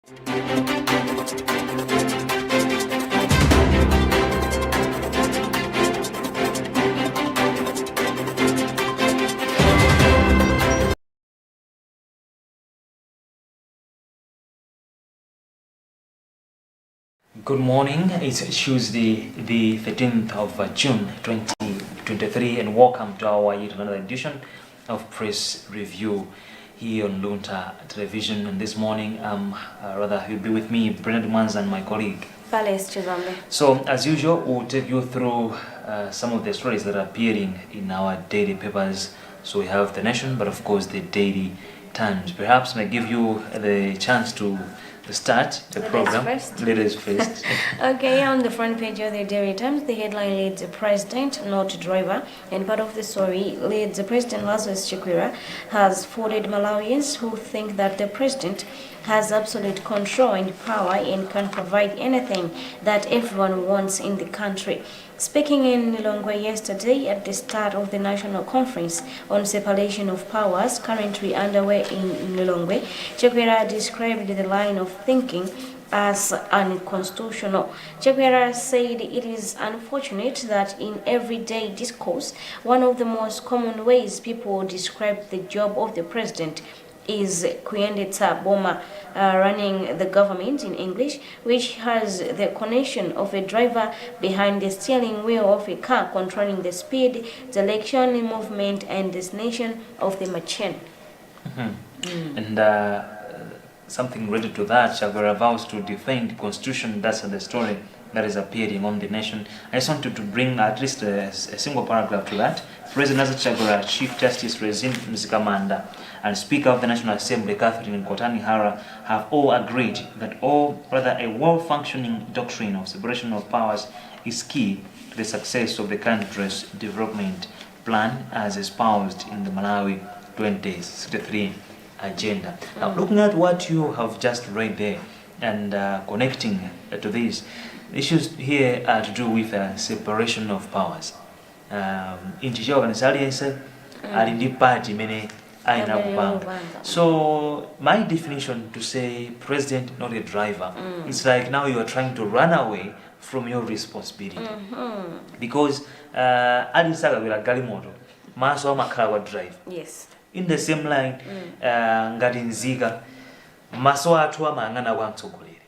Good morning. It's Tuesday, the 13th of June 2023, and welcome to our yet another edition of Press Review here on Luntha Television. And this morning, you'll be with me, Bernard Manza, and my colleague. So, as usual, we'll take you through some of the stories that are appearing in our daily papers. So we have The Nation, but of course the Daily Times. Perhaps may give you the chance to start the program. Ladies first. Okay, on the front page of the Daily Times, the headline reads "President, not driver," and part of the story reads President Lazarus Chakwera has folded Malawians who think that the president has absolute control and power and can provide anything that everyone wants in the country. Speaking in Lilongwe yesterday at the start of the national conference on separation of powers currently underway in Lilongwe, Chakwera described the line of thinking as unconstitutional. Chakwera said it is unfortunate that in everyday discourse, one of the most common ways people describe the job of the president is Kuyendetsa Boma, running the government in English, which has the connection of a driver behind the steering wheel of a car controlling the speed, direction, movement, and destination of the machine. And something related to that, Chakwera vows to defend the constitution. That's the story that is appearing on The Nation. I just wanted to bring at least a single paragraph to that. President Chakwera, Chief Justice Rezin Mzikamanda, and Speaker of the National Assembly Catherine Kotani Hara have all agreed that a well-functioning doctrine of separation of powers is key to the success of the country's development plan as espoused in the Malawi 2063 agenda. Now, looking at what you have just read there and connecting to this, issues here are to do with separation of powers. In party many. So my definition to say president, not a driver, it's like now you are trying to run away from your responsibility. Because Alisaga will galimoto, maso makala drive. Yes. In the same line, ngati nzika maso athu amangana wamtsogolere.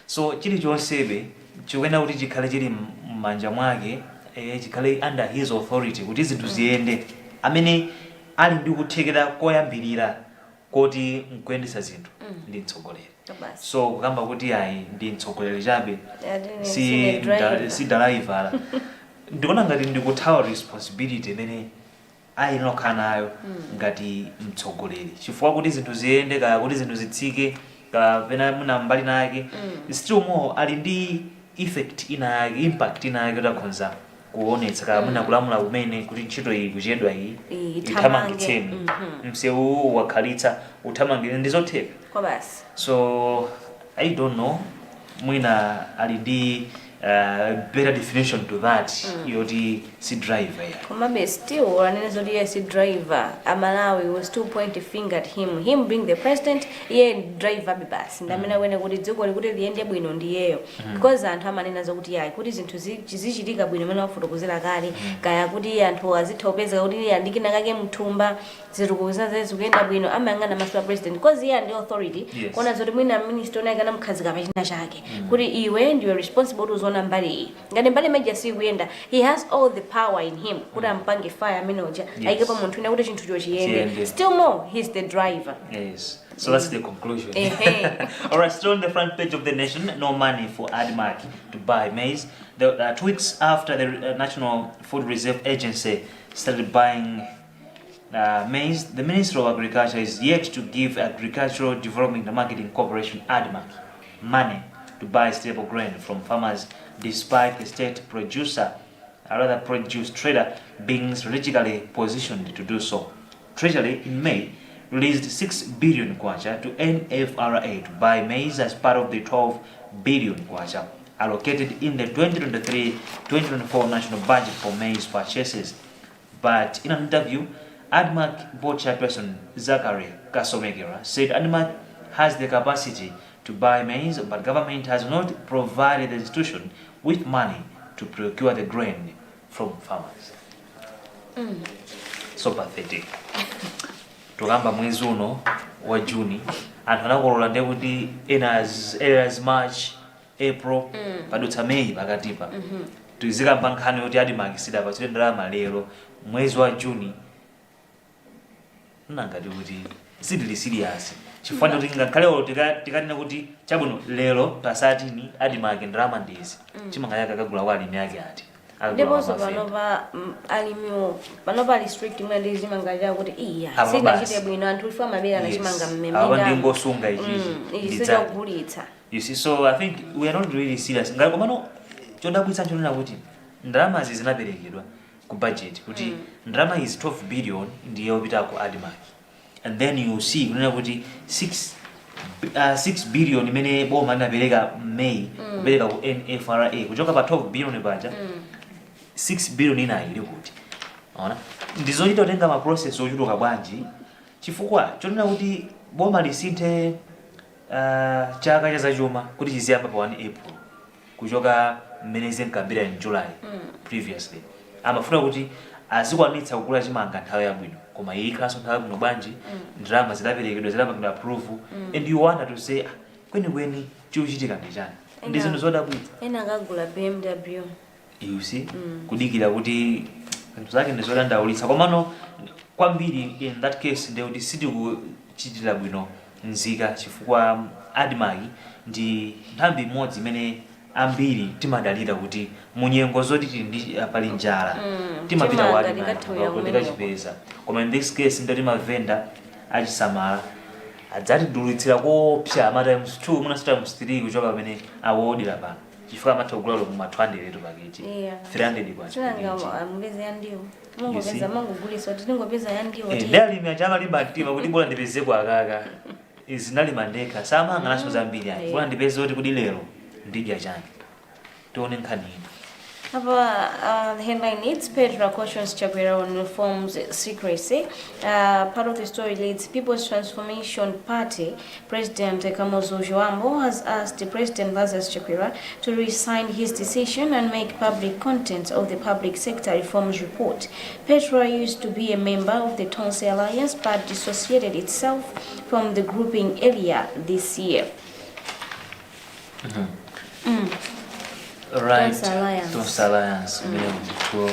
So chili chonsebe chiwena kuti chikhale chili m'manja mwake, chikhale under his authority kuti zinthu ziyende amene ali ndi kuthekera koyambirira kuti nkuyendesa zinthu ndi mtsogoleri. So kukamba kuti ayi ndi mtsogoleri chabe si driver ndikuona ngati ndikuthawa responsibility imene ayinokha nayo ngati mtsogoleri, chifukwa kuti zinthu ziyende kaya kuti zinthu zitsike kapena muna mbali nake, still more ali ndi effect inake, impact inake utakhonza kuonetsa kaya muna kulamula kumene kuti ntchito iyi kuchedwa iyi ithamangitseni msewu wakhalitsa uthamangire ndizotheka. So I don't know, mwina ali ndi better definition to that, yoti si driver ya. Kumabe still anenzo diye si driver, Amalawi will still point a finger at him being the president, ye driver bibasi. Ndamina wene kuti dziko likuti liyende bwino ndiyeyo. Because anthu amanena zokuti yayi kuti zinthu zichitika bwino mena wafotokozera kale, kaya kuti anthu azithopeza kuti yandikina kake mthumba zirikuza zikuyenda bwino amangana master president because iye ndi authority. Kona zoti mwina minister ona kana mkhazika pachina chake. Kuti iwe ndiwe responsible to zona mbali. Ngati mbali meja si kuyenda, he has all the power in him. Kuti ampange fire manager. Ayike pa munthu ina kuti chinthu chochiyende. Still more, he's the driver. Yes. So that's the conclusion. Alright, still on the front page of The Nation, no money for ADMAC to buy maize. 2 weeks after the National Food Reserve Agency started buying maize, the Minister of Agriculture is yet to give Agricultural Development and Marketing Corporation ADMAC money to buy stable grain from farmers, despite the state produce trader being strategically positioned to do so. Treasury in May released 6 billion kwacha to NFRA to buy maize as part of the 12 billion kwacha allocated in the 2023-2024 national budget for maize purchases. But in an interview, ADMAC board chairperson Zachary Kasomegera said ADMAC has the capacity to buy maize, but government has not provided the institution with money to procure the grain from farmers. So pathetic. Tugamba mwezi uno wa Juni anthu anakolola ndi kuti as March, April, padutsa May pakatipa. Tuzikamba nkhani yoti adimakisida pasite ndalama lero mwezi wa Juni. Nangati kuti sidili serious. Chifukwa kuti ngakhale olo tikanena kuti chabwino lero pasati ni adimake ndalama ndizi. Chimanga yake akagula walimi yake ati. Ndipo panopa alimio panopa restrict mwende zimanga kuti iya sina chite bwino anthu ifa mabera na chimanga mmemenda aba ndingosunga ichi nditsa kugulitsa. You see, so I think we are not really serious. Ngalo komano chodabwitsa nchonena kuti ndalama izi zinaperekedwa ku budget kuti ndalama is 12 billion ndiyo pita ku admark, and then you see kunena kuti 6 billion imene boma linapereka May kupereka ku NFRA kuchoka pa 12 billion paja 6 billion ina ili kuti ona ndizochita kutenga ma process ochuluka bwanji chifukwa chonena kuti boma lisinthe chaka cha zachuma kuti chiziyamba pa 1 April kuchoka mmene nkambira in July previously amafuna kuti azikwanitsa kugula chimanga nthawi yabwino koma ikhaso nthawi yabwino bwanji ndalama zidaperekedwa zidapangidwa approve and you want to say kweni chikuchitika ndi chani ndizo ndizodabwitsa ena akagula BMW. You see kudikira kuti nthu zake ndizodandaulitsa komano kwambiri in that case ndi kuti sitikuchitira bwino nzika chifukwa admark ndi nthambi imodzi imene ambiri timadalira kuti munyengo zoti ndi pali njala timapita wadi kuti chipeza koma in this case ndi mavenda achisamala adzatidulitsira kopsa ma times 2 muna times 3 kuchoka pamene awodira pano chifukwa amatogula lo ma 200 letu pakeji 300 kwa changa mbeze yandiwo mungopeza mangugulisa kuti ndingopeza yandiwo kuti ndali myachama libatima kuti bora ndipeze kwa kaka izinali mandeka sama nganaso zambiri yani bora ndipeze kuti kudi lero ndidya chani tione nkhani. The headline needs Petra cautions Chakwera on reforms secrecy. Part of the story leads People's Transformation Party President Kamozo Joambo has asked President Lazarus Chakwera to resign his decision and make public contents of the public sector reforms report. Petra used to be a member of the Tonse Alliance but dissociated itself from the grouping earlier this year. Right, Tonse Alliance mene mtu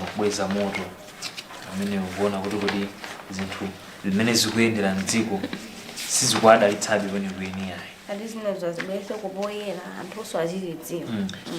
kubweza moto amene uona kuti zinthu zimene zikuyendera mdziko sizikwadalitsabe kweni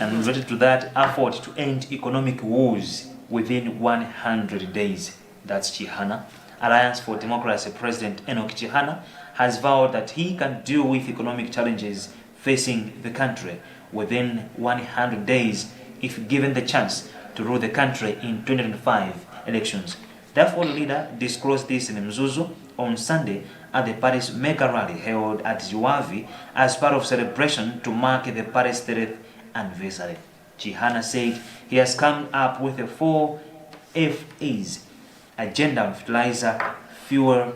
and related to that effort to end economic wars within 100 days, that's Chihana. Alliance for Democracy President Enoch Chihana has vowed that he can deal with economic challenges facing the country within 100 days if given the chance to rule the country in 2025 elections. Therefore, the leader disclosed this in Mzuzu on Sunday at the party's mega rally held at Juavi as part of celebration to mark the party's 30th anniversary. Chihana said he has come up with the 4 FAs: agenda on fertilizer, fuel,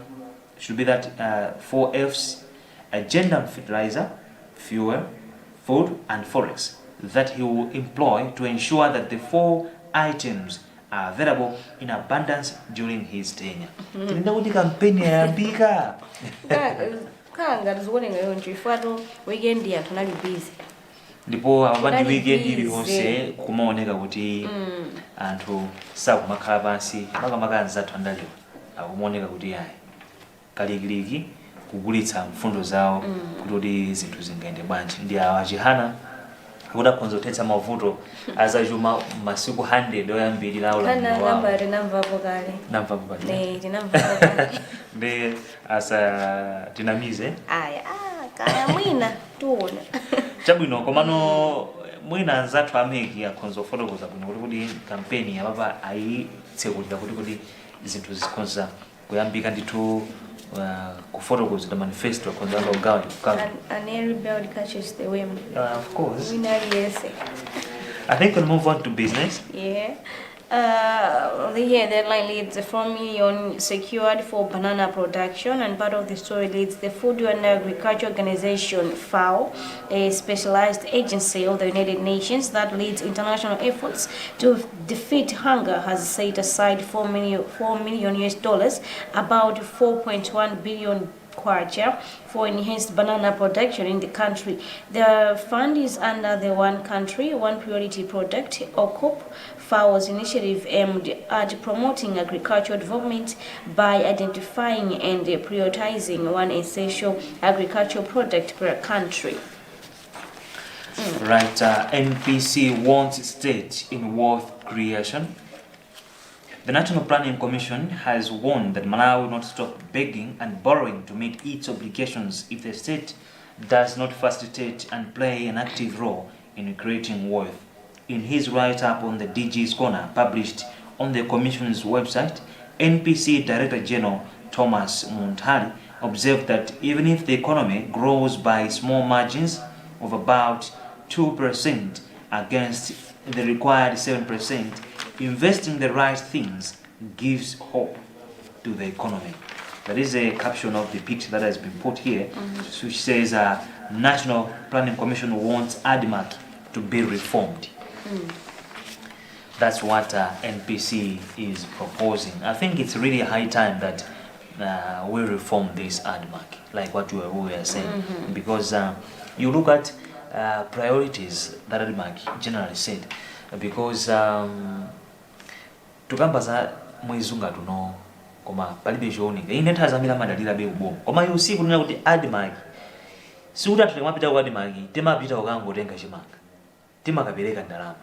should be that 4 Fs: agenda on fertilizer, fuel, food and forex, that he will employ to ensure that the 4 items are available in abundance during his tenure. Tinenda kuti kampeni yayambika. Kanga tizione ngayo nchifuato weekend ya tunali busy. Ndipo abandi weekend iliyonse kumaoneka kuti anthu sakumakhala pansi makamaka anzathu andaliwa akumaoneka kuti yayi kalikiliki kugulitsa mfundo zawo kuti zinthu zingaende bwanji. Ndi awa Chihana akudakhonza kuthetsa mavuto azachuma masiku 100 oyambiri lawo namvapo kale ndi asa tinamize kaya mwina tuona chabwino komano mwina anzathu ameki akhonza kufotokoza bwino kuti kampeni yapapa ayitsekulira kuti zinthu zikhonza kuyambika ndithu kufotokoza the manifesto akhonza ugawa and every belt catches the wind. Of course. Yes. I think we'll move on to business. Yeah. Here the headline leads 4 million secured for banana production, and part of the story leads the Food and Agriculture Organization (FAO), a specialized agency of the United Nations that leads international efforts to defeat hunger, has set aside $4 million US dollars, about 4.1 billion kwacha, for enhanced banana production in the country. The fund is under the One Country, One Priority Project, or COP, FAO's initiative aimed at promoting agricultural development by identifying and prioritizing one essential agricultural product per country. Right, NPC wants state in wealth creation. The National Planning Commission has warned that Malawi will not stop begging and borrowing to meet its obligations if the state does not facilitate and play an active role in creating wealth. In his write-up on the DG's Corner, published on the Commission's website, NPC Director General Thomas Muntali observed that even if the economy grows by small margins of about 2% against the required 7%, investing the right things gives hope to the economy. That is a caption of the picture that has been put here, which says National Planning Commission wants ADMAC to be reformed. That's what NPC is proposing. I think it's really high time that we reform this ADMAC, like what we were saying, because you look at priorities that ADMAC generally said, because tukamba za mwezi nga tuno koma palibe choonika ine tazamira madalira be ubomu koma yusiku kunena kuti ADMAC sikuti athu temapita ku ADMAC temapita ukangotenga chimanga timakapereka ndalama.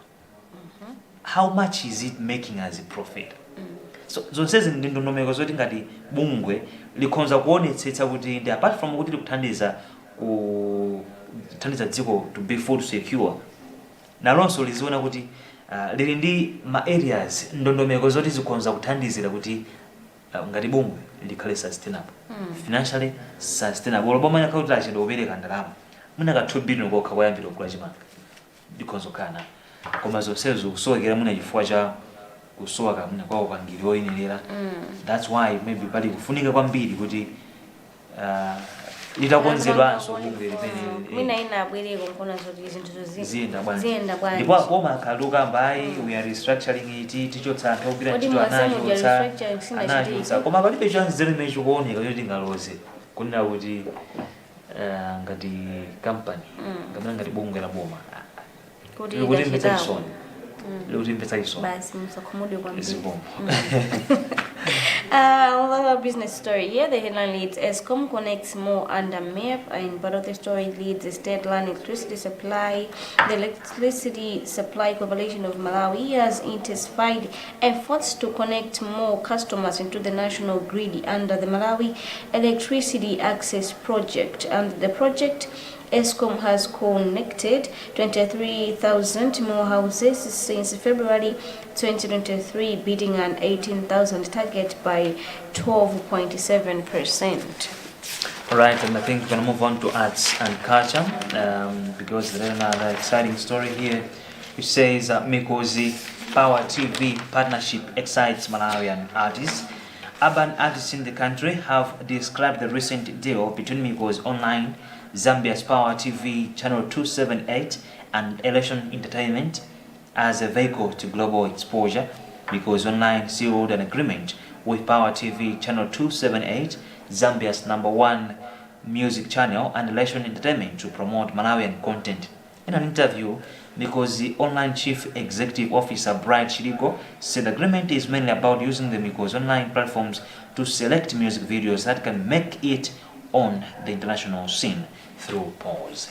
How much is it making as a profit? So zonsezi ndi ndondomeko zoti ngati bungwe likhonza kuonetsetsa kuti ndi apart from kuti likuthandiza dziko to be food secure, nalonso liziona kuti lili ndi ma areas ndondomeko zoti zikhonza kuthandizira kuti ngati bungwe likhale sustainable, financially sustainable. Oloboma yakauti achendo opereka ndalama mwina ka 2 billion kokha kwayambira okula chimanga ndikhonza kana koma zonsezo kusowekera mwina chifukwa cha kusowa kamuna kwa upangiri oyenera. That's why maybe pali kufunika kwambiri kuti litakonzedwanso bungwe limene mina ina abwereko nkona zoti zinthu ziyenda bwanji ndipo akoma akaluka mbayi we are restructuring it tichotsa anthu ogwira ntchito anachotsa koma palibe chanzere imene chikuoneka choti ngaloze kunena kuti ngati company ngamena ngati bungwe la boma kuti mvetsaisoni leuti mvetsaisoni basi msakhumudi kwambiri. Another business story here. The headline reads ESCOM connects more under MEP, and part of the story leads the state-line electricity supply. The Electricity Supply Corporation of Malawi has intensified efforts to connect more customers into the national grid under the Malawi Electricity Access Project. And the project, ESCOM has connected 23,000 more houses since February 2023, beating an 18,000 target by 12.7%. Alright, and I think we're going to move on to arts and culture because there's another exciting story here which says Mikosi Power TV partnership excites Malawian artists. Urban artists in the country have described the recent deal between Mikosi Online, Zambia's Power TV Channel 278 and Election Entertainment as a vehicle to global exposure, because Online sealed an agreement with Power TV Channel 278, Zambia's #1 music channel, and Election Entertainment to promote Malawian content. In an interview, Mikosi Online Chief Executive Officer Bright Chirigo said the agreement is mainly about using the Mikosi Online platforms to select music videos that can make it on the international scene through polls.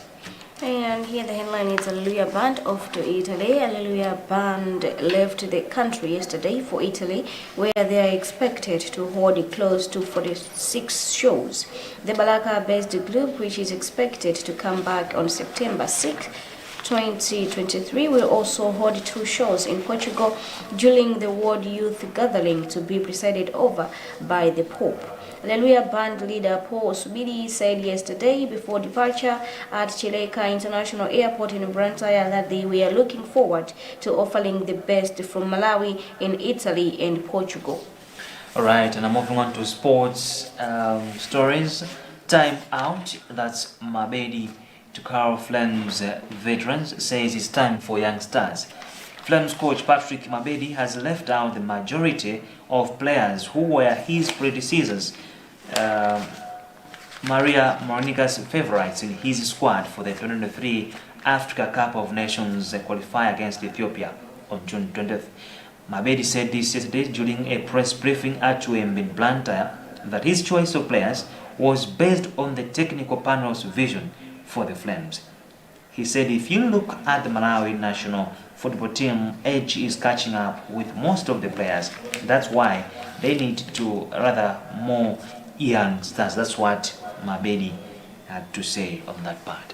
And here the headline is Alleluia Band off to Italy. Alleluia Band left the country yesterday for Italy, where they are expected to hold close to 46 shows. The Balaka-based group, which is expected to come back on September 6th, 2023 will also hold 2 shows in Portugal during the World Youth Gathering to be presided over by the Pope. Hallelujah band leader Paul Subiri said yesterday before departure at Chileka International Airport in Blantyre that they were looking forward to offering the best from Malawi in Italy and Portugal. All right, and I'm moving on to sports stories. Time out. That's Mabedi to Carl Flames veterans says it's time for young stars. Flames coach Patrick Mabedi has left out the majority of players who were his predecessors, Maria Monica's favorites in his squad for the 2023 Africa Cup of Nations qualifier against Ethiopia on June 20th. Mabedi said this yesterday during a press briefing at UMB in Blantyre that his choice of players was based on the technical panel's vision for the Flames. He said if you look at the Malawi national football team, age is catching up with most of the players. That's why they need to rather more young stars. That's what Mabedi had to say on that part.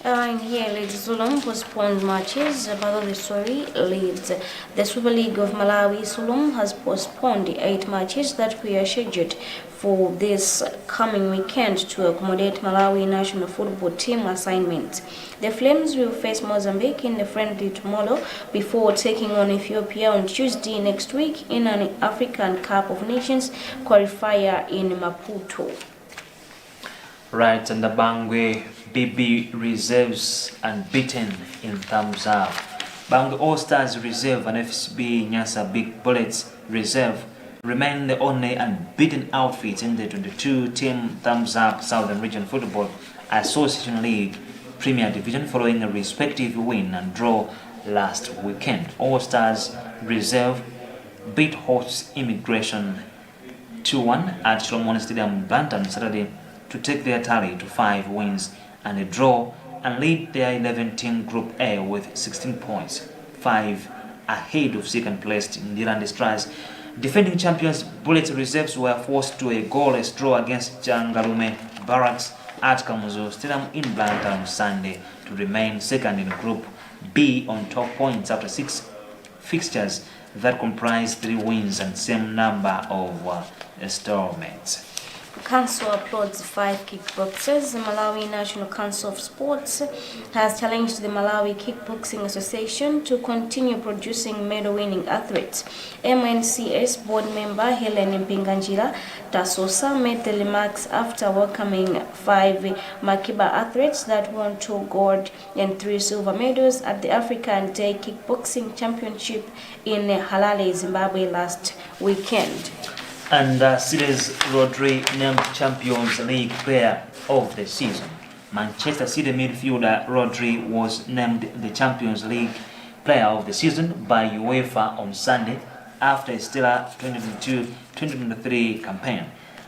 And here, Leeds Zulum postponed matches. About the story, Leeds. The Super League of Malawi Zulum has postponed 8 matches that were scheduled for this coming weekend to accommodate Malawi national football team assignments. The Flames will face Mozambique in the friendly tomorrow before taking on Ethiopia on Tuesday next week in an African Cup of Nations qualifier in Maputo. Right, and the Bangwe BB reserves unbeaten in thumbs up. Bangwe All-Stars Reserve and FCB Nyasa Big Bullets Reserve remain the only unbeaten outfits in the 22-team thumbs up Southern Region Football Association League Premier Division following a respective win and draw last weekend. All-Stars Reserve beat hosts Immigration 2-1 at Solomon Stadium, Blantyre on Saturday to take their tally to 5 wins and a draw and lead their 11-team Group A with 16 points, 5 ahead of second placed Ndirande Stars. Defending champions Bullets Reserves were forced to a goalless draw against Jangalume Barracks at Kamuzu Stadium in Blantyre on Sunday to remain second in Group B on top points after 6 fixtures that comprise 3 wins and same number of stalemates. Council applauds 5 kickboxers. The Malawi National Council of Sports has challenged the Malawi Kickboxing Association to continue producing medal-winning athletes. MNCS board member Helen Mpinganjira Tasosa made the remarks after welcoming 5 Makiba athletes that won 2 gold and 3 silver medals at the African Day Kickboxing Championship in Harare, Zimbabwe last weekend. And City's Rodri named Champions League Player of the Season. Manchester City midfielder Rodri was named the Champions League Player of the Season by UEFA on Sunday after a stellar 2022-2023 campaign.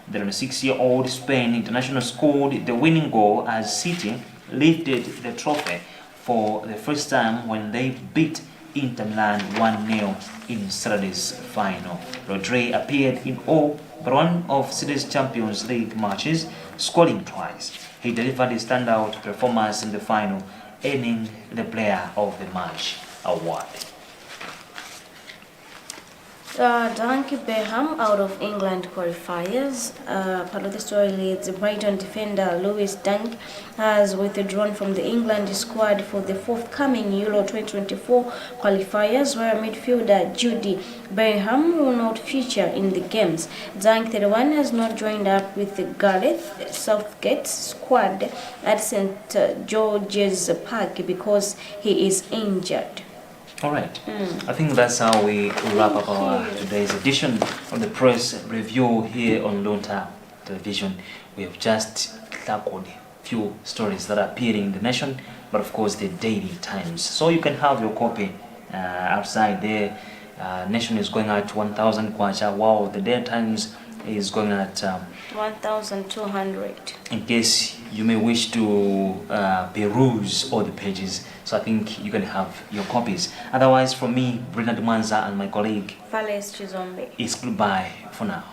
The 26-year-old Spain international scored the winning goal as City lifted the trophy for the first time when they beat Inter Milan 1-0 in Saturday's final. Rodri appeared in all but one of City's Champions League matches, scoring twice. He delivered a standout performance in the final, earning the Player of the Match award. Dunky Beham out of England qualifiers. Part of the story leads Brighton defender Lewis Dunk has withdrawn from the England squad for the forthcoming Euro 2024 qualifiers, where midfielder Jude Bellingham will not feature in the games. Dunk, 31, has not joined up with the Gareth Southgate's squad at St George's Park because he is injured. All right. I think that's how we wrap up our today's edition of the press review here on Luntha Television. We have just tackled a few stories that are appearing in the nation, but of course the Daily Times. So you can have your copy outside there. Nation is going at 1,000 kwacha. Wow, the Daily Times is going at 1,200. in case you may wish to peruse all the pages. So I think you can have your copies. Otherwise, from me, Bernard Manza, and my colleague, Fales Chizombe, it's goodbye for now.